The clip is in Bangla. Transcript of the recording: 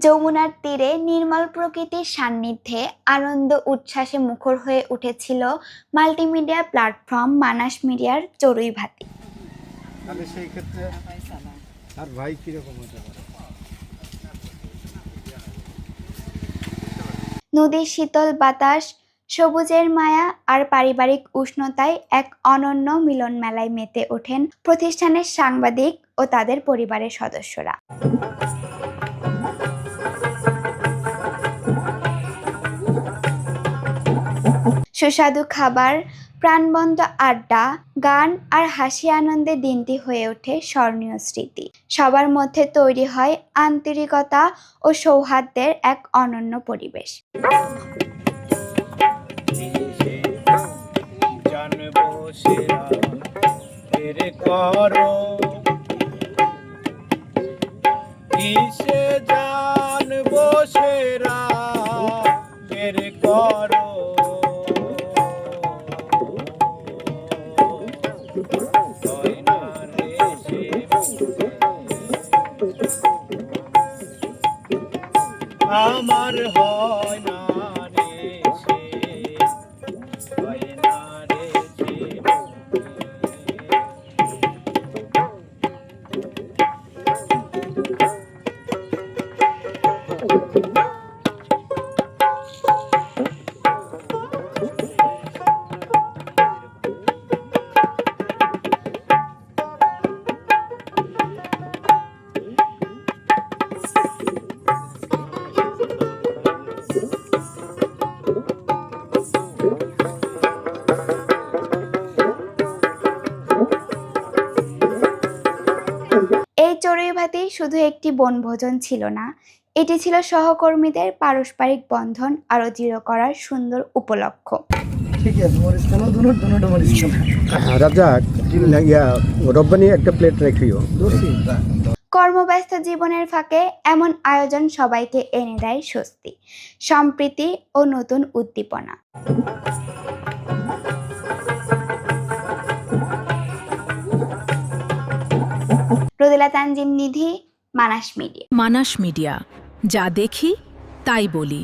যমুনার তীরে নির্মল প্রকৃতির সান্নিধ্যে আনন্দ উচ্ছ্বাসে মুখর হয়ে উঠেছিল মাল্টিমিডিয়া প্ল্যাটফর্ম মানাস মিডিয়ার চড়ুইভাতি। নদীর শীতল বাতাস, সবুজের মায়া আর পারিবারিক উষ্ণতায় এক অনন্য মিলন মেলায় মেতে ওঠেন প্রতিষ্ঠানের সাংবাদিক ও তাদের পরিবারের সদস্যরা। সুস্বাদু খাবার, প্রাণবন্ত আড্ডা, গান আর হাসি আনন্দে দিনটি হয়ে ওঠে স্মরণীয় স্মৃতি। সবার মধ্যে তৈরি হয় আন্তরিকতা ও সৌহার্দ্যের এক অনন্য পরিবেশ। আমার হয় না রে সে, হয় না রে সে। এই চড়ুইভাতি শুধু একটি বনভোজন ছিল না, এটি ছিল সহকর্মীদের পারস্পরিক বন্ধন আরো দৃঢ় করার সুন্দর উপলক্ষ। কর্মব্যস্ত জীবনের ফাঁকে এমন আয়োজন সবাইকে এনে দেয় স্বস্তি, সম্প্রীতি ও নতুন উদ্দীপনা। রোদেলা তানজিম নিধি, মানাস মিডিয়া। মানাস মিডিয়া, যা দেখি তাই বলি।